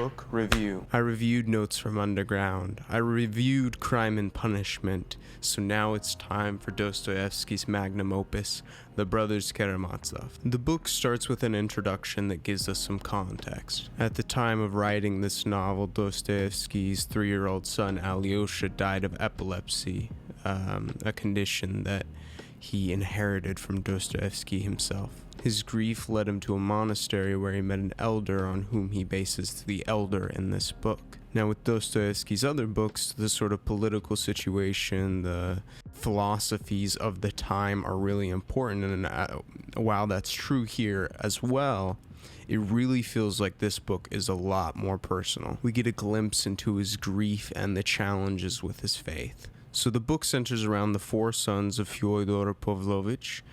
Book Review. I reviewed Notes from Underground. I reviewed Crime and Punishment. So now it's time for Dostoevsky's magnum opus, The Brothers Karamazov. The book starts with an introduction that gives us some context. At the time of writing this novel, Dostoevsky's 3-year-old son Alyosha died of epilepsy, a condition that he inherited from Dostoevsky himself. His grief led him to a monastery where he met an elder on whom he bases the elder in this book. Now, with Dostoevsky's other books, the sort of political situation, the philosophies of the time are really important, and while that's true here as well, it really feels like this book is a lot more personal. We get a glimpse into his grief and the challenges with his faith. So the book centers around the 4 sons of Fyodor Pavlovich,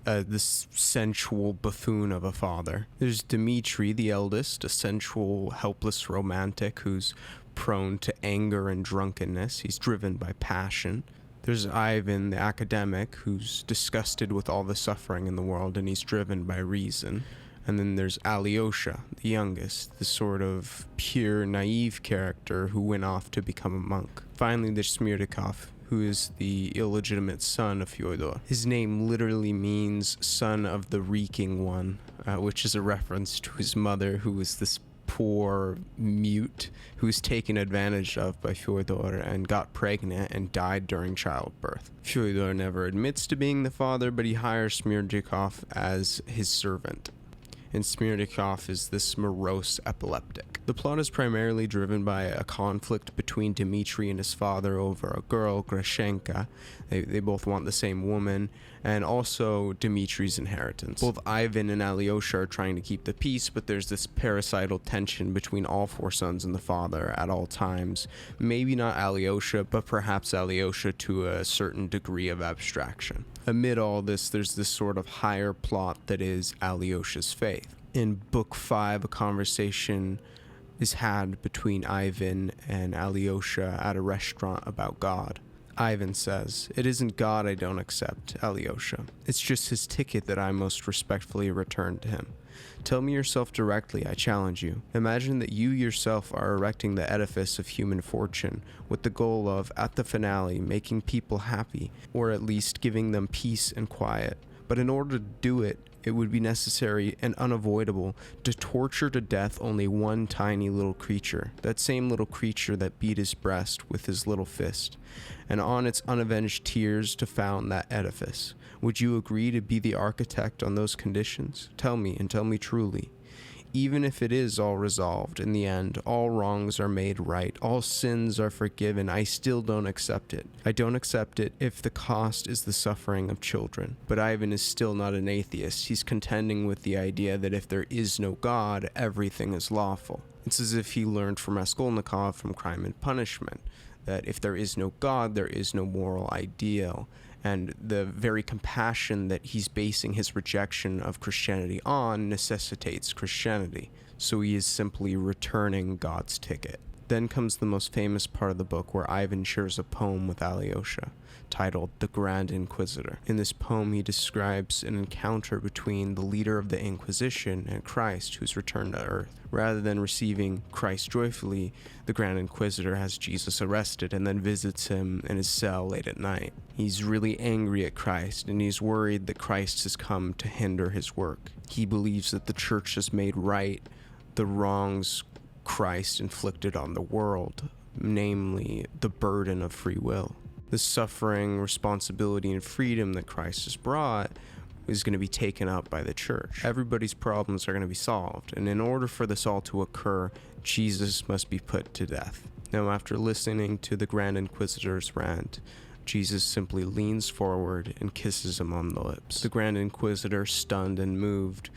this sensual buffoon of a father. There's Dimitry, the eldest, a sensual, helpless romantic who's prone to anger and drunkenness. He's driven by passion. There's Ivan, the academic, who's disgusted with all the suffering in the world, and he's driven by reason. And then there's Alyosha, the youngest, the sort of pure, naive character who went off to become a monk. Finally, there's Smerdyakov, who is the illegitimate son of Fyodor. His name literally means son of the reeking one, which is a reference to his mother, who was this poor mute who was taken advantage of by Fyodor and got pregnant and died during childbirth. Fyodor never admits to being the father, but he hires Smerdyakov as his servant. And Smerdyakov is this morose epileptic. The plot is primarily driven by a conflict between Dimitry and his father over a girl, Greshenka. They both want the same woman, and also Dimitri's inheritance. Both Ivan and Alyosha are trying to keep the peace, but there's this parasital tension between all 4 sons and the father at all times. Maybe not Alyosha, but perhaps Alyosha to a certain degree of abstraction. Amid all this, there's this sort of higher plot that is Alyosha's faith. In Book 5, a conversation is had between Ivan and Alyosha at a restaurant about God. Ivan says, "It isn't God I don't accept, Alyosha. It's just his ticket that I most respectfully return to him. Tell me yourself directly, I challenge you. Imagine that you yourself are erecting the edifice of human fortune with the goal of, at the finale, making people happy, or at least giving them peace and quiet. But in order to do it, it would be necessary and unavoidable to torture to death only one tiny little creature, that same little creature that beat his breast with his little fist, and on its unavenged tears to found that edifice. Would you agree to be the architect on those conditions? Tell me, and tell me truly. Even if it is all resolved, in the end, all wrongs are made right, all sins are forgiven, I still don't accept it. I don't accept it if the cost is the suffering of children." But Ivan is still not an atheist. He's contending with the idea that if there is no God, everything is lawful. It's as if he learned from Raskolnikov from Crime and Punishment, that if there is no God, there is no moral ideal. And the very compassion that he's basing his rejection of Christianity on necessitates Christianity. So he is simply returning God's ticket. Then comes the most famous part of the book, where Ivan shares a poem with Alyosha, titled The Grand Inquisitor. In this poem, he describes an encounter between the leader of the Inquisition and Christ, who's returned to earth. Rather than receiving Christ joyfully, the Grand Inquisitor has Jesus arrested and then visits him in his cell late at night. He's really angry at Christ, and he's worried that Christ has come to hinder his work. He believes that the church has made right the wrongs Christ inflicted on the world, namely the burden of free will. The suffering, responsibility, and freedom that Christ has brought is going to be taken up by the church. Everybody's problems are going to be solved, and in order for this all to occur, Jesus must be put to death. Now, after listening to the Grand Inquisitor's rant, Jesus simply leans forward and kisses him on the lips. The Grand Inquisitor, stunned and moved,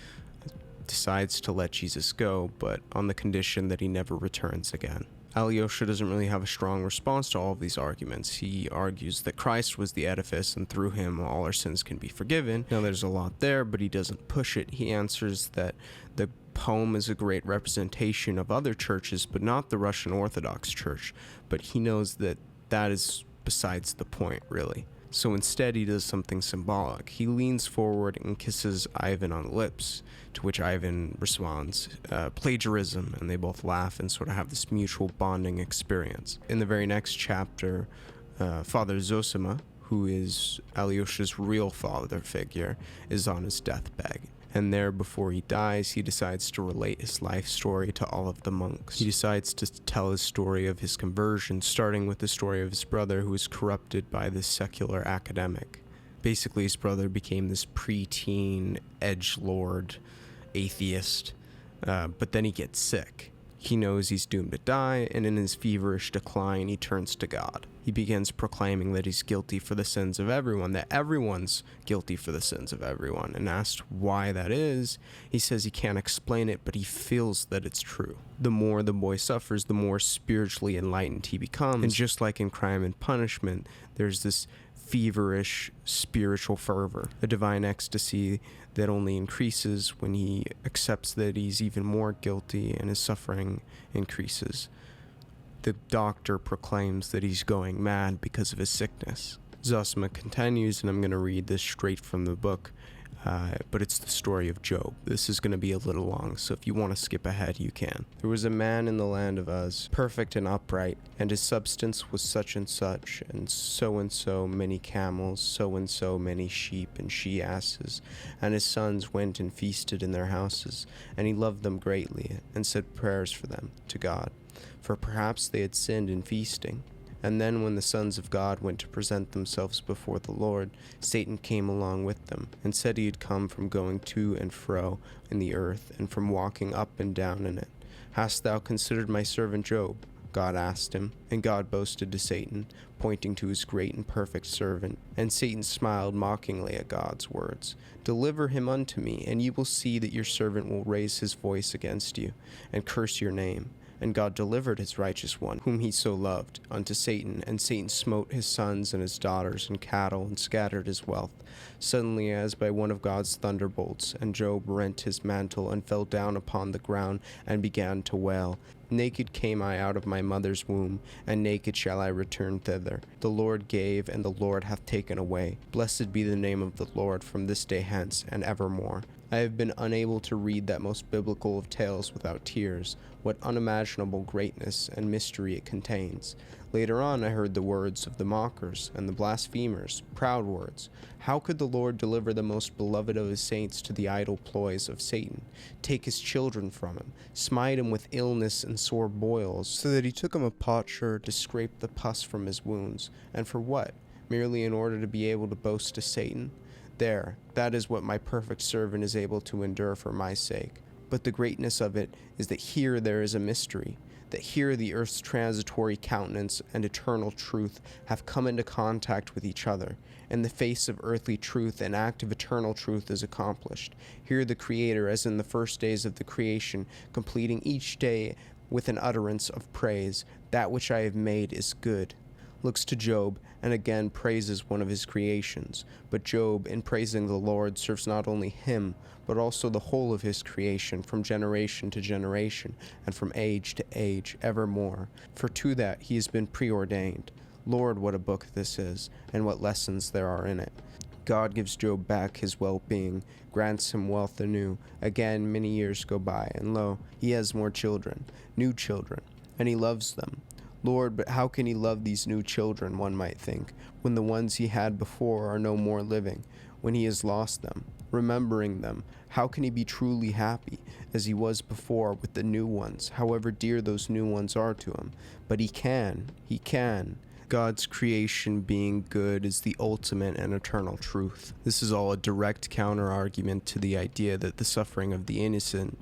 decides to let Jesus go, but on the condition that he never returns again. Alyosha doesn't really have a strong response to all of these arguments. He argues that Christ was the edifice, and through him all our sins can be forgiven. Now, there's a lot there, but he doesn't push it. He answers that the poem is a great representation of other churches, but not the Russian Orthodox Church. But he knows that that is besides the point, really. So instead he does something symbolic. He leans forward and kisses Ivan on the lips, to which Ivan responds, plagiarism, and they both laugh and sort of have this mutual bonding experience. In the very next chapter, Father Zosima, who is Alyosha's real father figure, is on his deathbed. And there, before he dies, he decides to relate his life story to all of the monks. He decides to tell his story of his conversion, starting with the story of his brother, who was corrupted by this secular academic. Basically, his brother became this preteen, edgelord, atheist, but then he gets sick. He knows he's doomed to die, and in his feverish decline, he turns to God. He begins proclaiming that he's guilty for the sins of everyone, that everyone's guilty for the sins of everyone. And asked why that is, he says he can't explain it, but he feels that it's true. The more the boy suffers, the more spiritually enlightened he becomes. And just like in Crime and Punishment, there's this feverish spiritual fervor, a divine ecstasy that only increases when he accepts that he's even more guilty and his suffering increases. The doctor proclaims that he's going mad because of his sickness. Zosima continues, and I'm going to read this straight from the book, but it's the story of Job. This is going to be a little long, so if you want to skip ahead, you can. There was a man in the land of Uz, perfect and upright, and his substance was such and so many camels, so and so many sheep and she-asses, and his sons went and feasted in their houses, and he loved them greatly, and said prayers for them to God, for perhaps they had sinned in feasting. And then when the sons of God went to present themselves before the Lord, Satan came along with them, and said he had come from going to and fro in the earth, and from walking up and down in it. Hast thou considered my servant Job? God asked him, and God boasted to Satan, pointing to his great and perfect servant. And Satan smiled mockingly at God's words. Deliver him unto me, and ye will see that your servant will raise his voice against you, and curse your name. And God delivered his righteous one, whom he so loved, unto Satan, and Satan smote his sons and his daughters and cattle, and scattered his wealth, suddenly as by one of God's thunderbolts. And Job rent his mantle, and fell down upon the ground, and began to wail. Naked came I out of my mother's womb, and naked shall I return thither. The Lord gave, and the Lord hath taken away. Blessed be the name of the Lord from this day hence, and evermore. I have been unable to read that most biblical of tales without tears. What unimaginable greatness and mystery it contains. Later on I heard the words of the mockers and the blasphemers, proud words. How could the Lord deliver the most beloved of his saints to the idle ploys of Satan, take his children from him, smite him with illness and sore boils, so that he took him a potsherd to scrape the pus from his wounds? And for what? Merely in order to be able to boast to Satan? There, that is what my perfect servant is able to endure for my sake. But the greatness of it is that here there is a mystery, that here the earth's transitory countenance and eternal truth have come into contact with each other. In the face of earthly truth, an act of eternal truth is accomplished. Here the Creator, as in the first days of the creation, completing each day with an utterance of praise, that which I have made is good. Looks to Job, and again praises one of his creations. But Job, in praising the Lord, serves not only him, but also the whole of his creation, from generation to generation, and from age to age, evermore. For to that he has been preordained. Lord, what a book this is, and what lessons there are in it. God gives Job back his well-being, grants him wealth anew. Again, many years go by, and lo, he has more children, new children, and he loves them. Lord, but how can he love these new children, one might think, when the ones he had before are no more living, when he has lost them? Remembering them, how can he be truly happy, as he was before with the new ones, however dear those new ones are to him? But he can. God's creation being good is the ultimate and eternal truth. This is all a direct counter-argument to the idea that the suffering of the innocent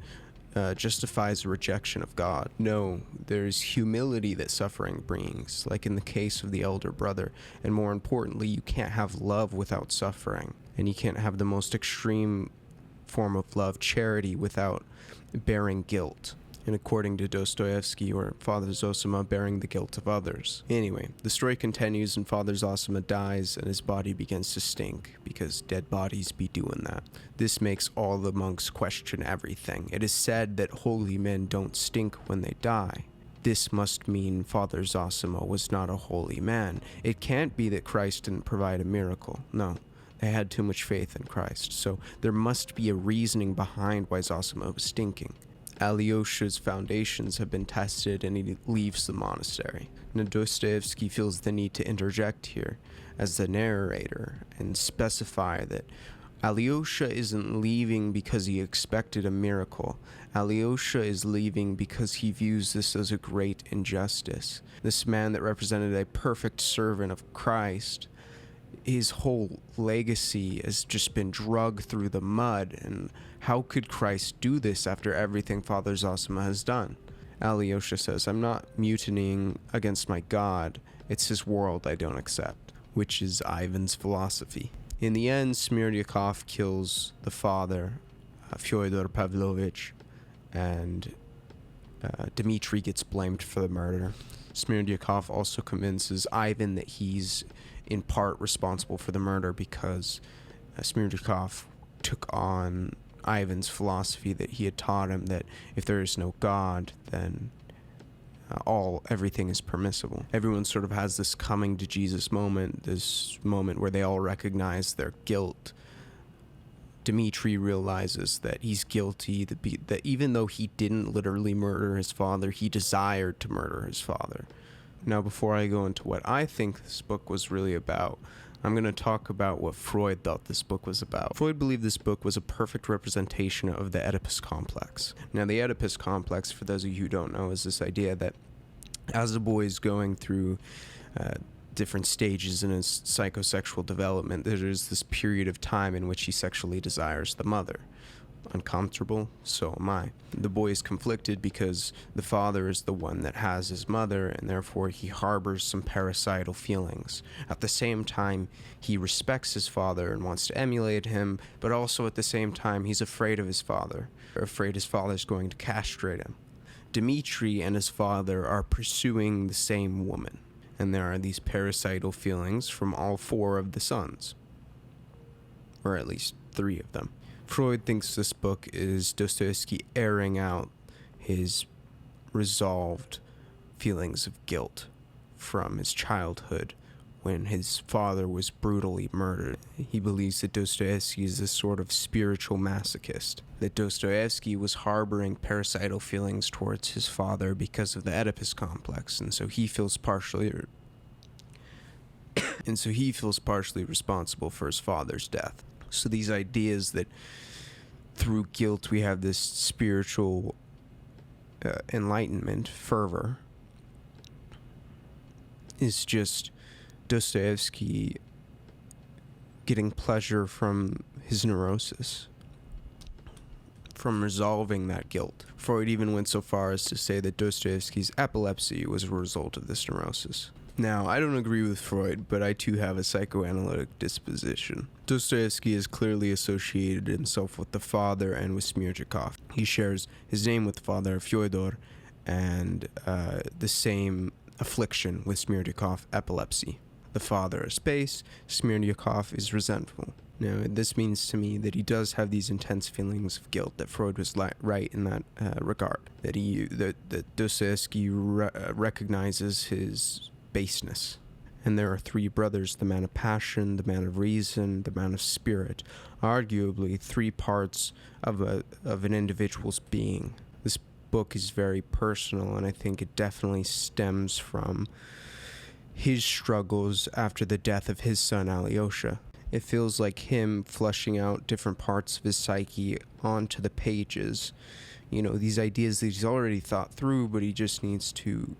justifies a rejection of God. No, there's humility that suffering brings, like in the case of the elder brother, and more importantly, you can't have love without suffering, and you can't have the most extreme form of love, charity, without bearing guilt. And according to Dostoevsky, or Father Zosima, bearing the guilt of others. Anyway, the story continues, and Father Zosima dies, and his body begins to stink, because dead bodies be doing that. This makes all the monks question everything. It is said that holy men don't stink when they die. this must mean Father Zosima was not a holy man. It can't be that Christ didn't provide a miracle. No, they had too much faith in Christ. So there must be a reasoning behind why Zosima was stinking. Alyosha's foundations have been tested and he leaves the monastery. Now Dostoevsky feels the need to interject here as the narrator and specify that Alyosha isn't leaving because he expected a miracle. Alyosha is leaving because he views this as a great injustice. This man that represented a perfect servant of Christ, his whole legacy has just been dragged through the mud, and how could Christ do this after everything Father Zosima has done? Alyosha says, I'm not mutinying against my God, it's his world I don't accept, which is Ivan's philosophy. In the end, Smerdyakov kills the father, Fyodor Pavlovich, and Dimitry gets blamed for the murder. Smerdyakov also convinces Ivan that he's in part responsible for the murder because Smerdyakov took on Ivan's philosophy that he had taught him that if there is no God, then everything is permissible. Everyone sort of has this coming to Jesus moment, this moment where they all recognize their guilt. Dimitry realizes that he's guilty, that even though he didn't literally murder his father, he desired to murder his father. Now, before I go into what I think this book was really about, I'm going to talk about what Freud thought this book was about. Freud believed this book was a perfect representation of the Oedipus complex. Now, the Oedipus complex, for those of you who don't know, is this idea that as a boy is going through different stages in his psychosexual development, there is this period of time in which he sexually desires the mother. Uncomfortable? So am I. The boy is conflicted because the father is the one that has his mother, and therefore he harbors some parasital feelings. At the same time, he respects his father and wants to emulate him, but also at the same time, he's afraid of his father, afraid his father's going to castrate him. Dimitry and his father are pursuing the same woman, and there are these parasital feelings from all four of the sons, or at least three of them. Freud thinks this book is Dostoevsky airing out his resolved feelings of guilt from his childhood when his father was brutally murdered. He believes that Dostoevsky is this sort of spiritual masochist, that Dostoevsky was harboring parasital feelings towards his father because of the Oedipus complex, and so he feels partially responsible for his father's death. So these ideas that through guilt we have this spiritual enlightenment, fervor, is just Dostoevsky getting pleasure from his neurosis, from resolving that guilt. Freud even went so far as to say that Dostoevsky's epilepsy was a result of this neurosis. Now, I don't agree with Freud, but I too have a psychoanalytic disposition. Dostoevsky has clearly associated himself with the father and with Smerdyakov. He shares his name with the father, Fyodor, and the same affliction with Smerdyakov, epilepsy. The father is space, Smerdyakov is resentful. Now, this means to me that he does have these intense feelings of guilt, that Freud was right in that regard, that Dostoevsky recognizes his baseness. And there are three brothers, the man of passion, the man of reason, the man of spirit, arguably three parts of an individual's being. This book is very personal, and I think it definitely stems from his struggles after the death of his son Alyosha. It feels like him flushing out different parts of his psyche onto the pages. You know, these ideas that he's already thought through, but he just needs to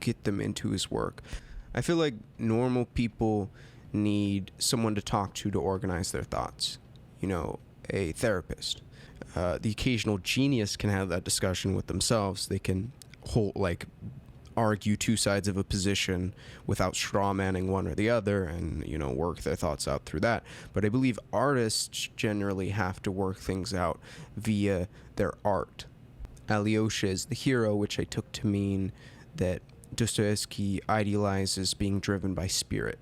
get them into his work. I feel like normal people need someone to talk to organize their thoughts. You know, a therapist. The occasional genius can have that discussion with themselves. They can argue two sides of a position without straw-manning one or the other and, work their thoughts out through that. But I believe artists generally have to work things out via their art. Alyosha is the hero, which I took to mean that Dostoevsky idealizes being driven by spirit.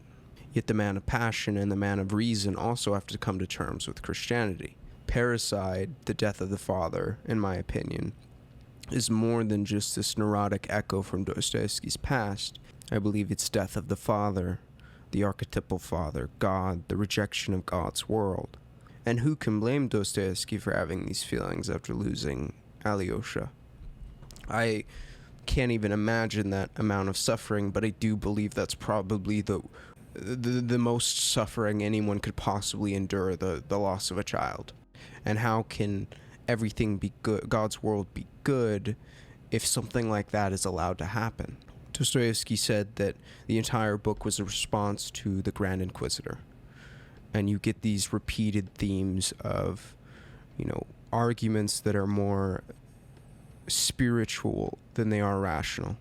Yet the man of passion and the man of reason also have to come to terms with Christianity. Parricide, the death of the father, in my opinion, is more than just this neurotic echo from Dostoevsky's past. I believe it's death of the father, the archetypal father, God, the rejection of God's world. And who can blame Dostoevsky for having these feelings after losing Alyosha? I can't even imagine that amount of suffering, but I do believe that's probably the most suffering anyone could possibly endure, the loss of a child. And how can everything be good, God's world be good, if something like that is allowed to happen? Dostoevsky said that the entire book was a response to the Grand Inquisitor. And you get these repeated themes of, arguments that are more spiritual than they are rational.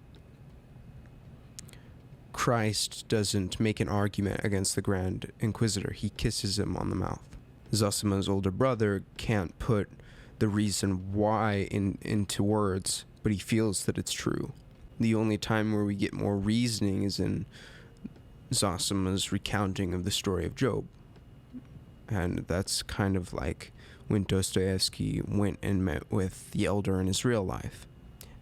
Christ doesn't make an argument against the Grand Inquisitor. He kisses him on the mouth. Zosima's older brother can't put the reason why into words, but he feels that it's true. The only time where we get more reasoning is in Zosima's recounting of the story of Job. And that's kind of like when Dostoevsky went and met with the elder in his real life.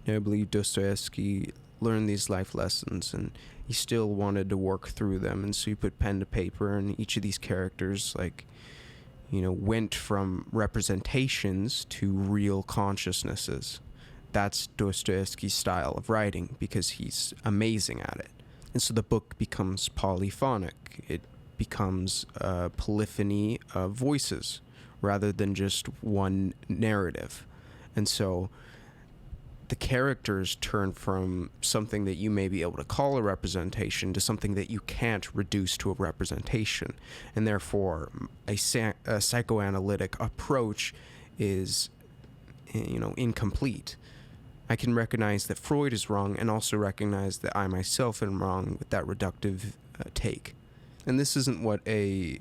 Now, I believe Dostoevsky learned these life lessons, and he still wanted to work through them, and so he put pen to paper, and each of these characters, went from representations to real consciousnesses. That's Dostoevsky's style of writing, because he's amazing at it. And so the book becomes polyphonic. It becomes a polyphony of voices rather than just one narrative. And so the characters turn from something that you may be able to call a representation to something that you can't reduce to a representation. And therefore, a psychoanalytic approach is, incomplete. I can recognize that Freud is wrong and also recognize that I myself am wrong with that reductive take. And this isn't what a,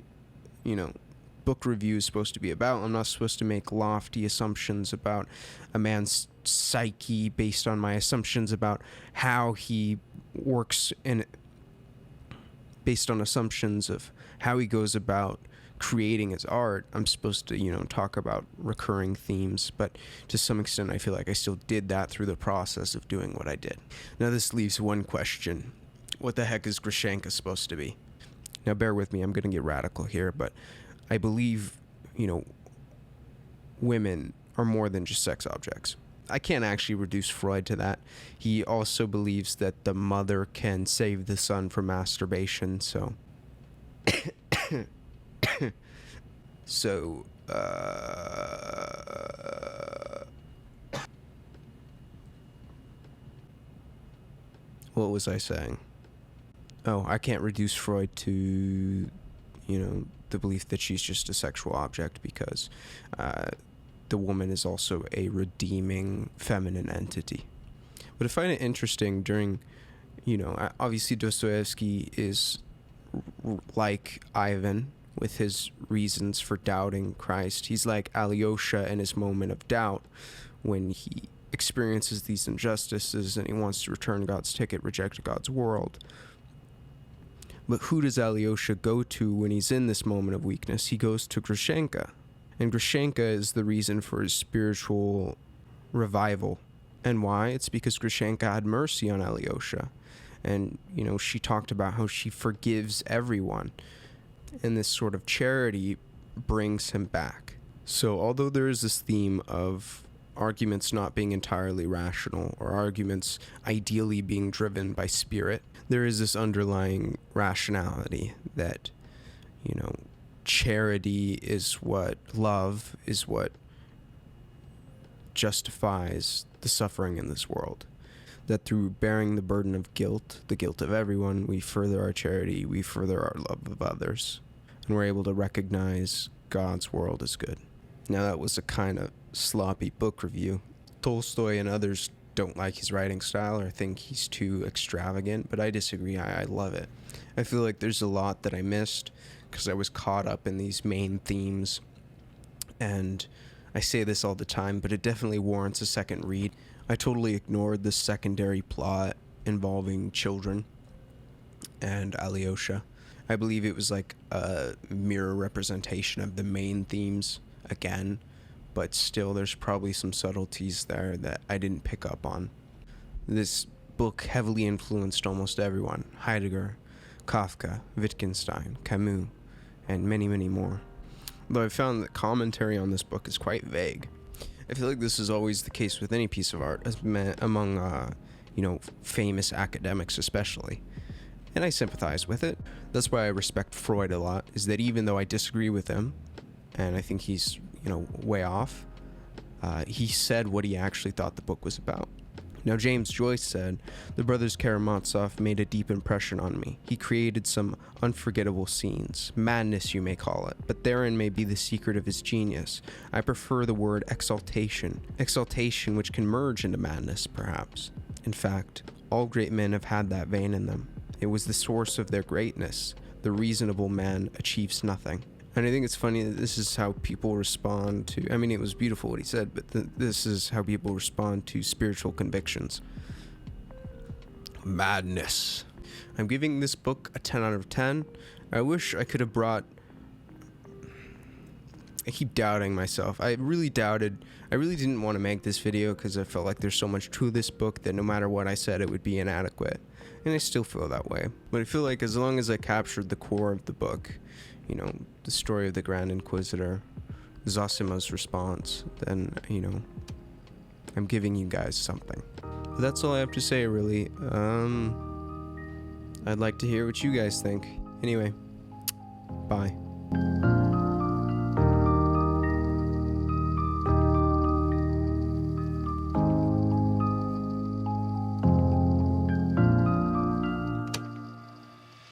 book review is supposed to be about. I'm not supposed to make lofty assumptions about a man's psyche based on my assumptions about how he works, and based on assumptions of how he goes about creating his art. I'm supposed to, talk about recurring themes, but to some extent I feel like I still did that through the process of doing what I did. Now this leaves one question. What the heck is Greshenka supposed to be? Now bear with me, I'm going to get radical here, but I believe, women are more than just sex objects. I can't actually reduce Freud to that. He also believes that the mother can save the son from masturbation, so... What was I saying? Oh, I can't reduce Freud to, the belief that she's just a sexual object, because the woman is also a redeeming feminine entity. But I find it interesting during, obviously Dostoevsky is like Ivan with his reasons for doubting Christ. He's like Alyosha in his moment of doubt when he experiences these injustices and he wants to return God's ticket, reject God's world. But who does Alyosha go to when he's in this moment of weakness? He goes to Greshenka. And Greshenka is the reason for his spiritual revival. And why? It's because Greshenka had mercy on Alyosha. And, she talked about how she forgives everyone. And this sort of charity brings him back. So although there is this theme of arguments not being entirely rational, or arguments ideally being driven by spirit, there is this underlying rationality that, charity is what, love is what justifies the suffering in this world. That through bearing the burden of guilt, the guilt of everyone, we further our charity, we further our love of others, and we're able to recognize God's world as good. Now that was a kind of sloppy book review. Tolstoy and others don't like his writing style or think he's too extravagant, but I disagree. I love it. I feel like there's a lot that I missed because I was caught up in these main themes, and I say this all the time, but it definitely warrants a second read. I totally ignored the secondary plot involving children and Alyosha. I believe it was like a mirror representation of the main themes again, but still there's probably some subtleties there that I didn't pick up on. This book heavily influenced almost everyone: Heidegger, Kafka, Wittgenstein, Camus, and many, many more. Though I found that commentary on this book is quite vague. I feel like this is always the case with any piece of art, among famous academics especially. And I sympathize with it. That's why I respect Freud a lot, is that even though I disagree with him, and I think he's, way off, he said what he actually thought the book was about. Now, James Joyce said, "The Brothers Karamazov made a deep impression on me. He created some unforgettable scenes. Madness, you may call it, but therein may be the secret of his genius. I prefer the word exaltation. Exaltation which can merge into madness, perhaps. In fact, all great men have had that vein in them. It was the source of their greatness. The reasonable man achieves nothing." And I think it's funny that this is how people respond to, it was beautiful what he said, but this is how people respond to spiritual convictions. Madness. I'm giving this book a 10 out of 10. I wish I could have brought... I keep doubting myself. I really didn't want to make this video because I felt like there's so much to this book that no matter what I said, it would be inadequate. And I still feel that way. But I feel like as long as I captured the core of the book, the story of the Grand Inquisitor, Zosima's response, then, I'm giving you guys something. But that's all I have to say, really. I'd like to hear what you guys think. Anyway, bye.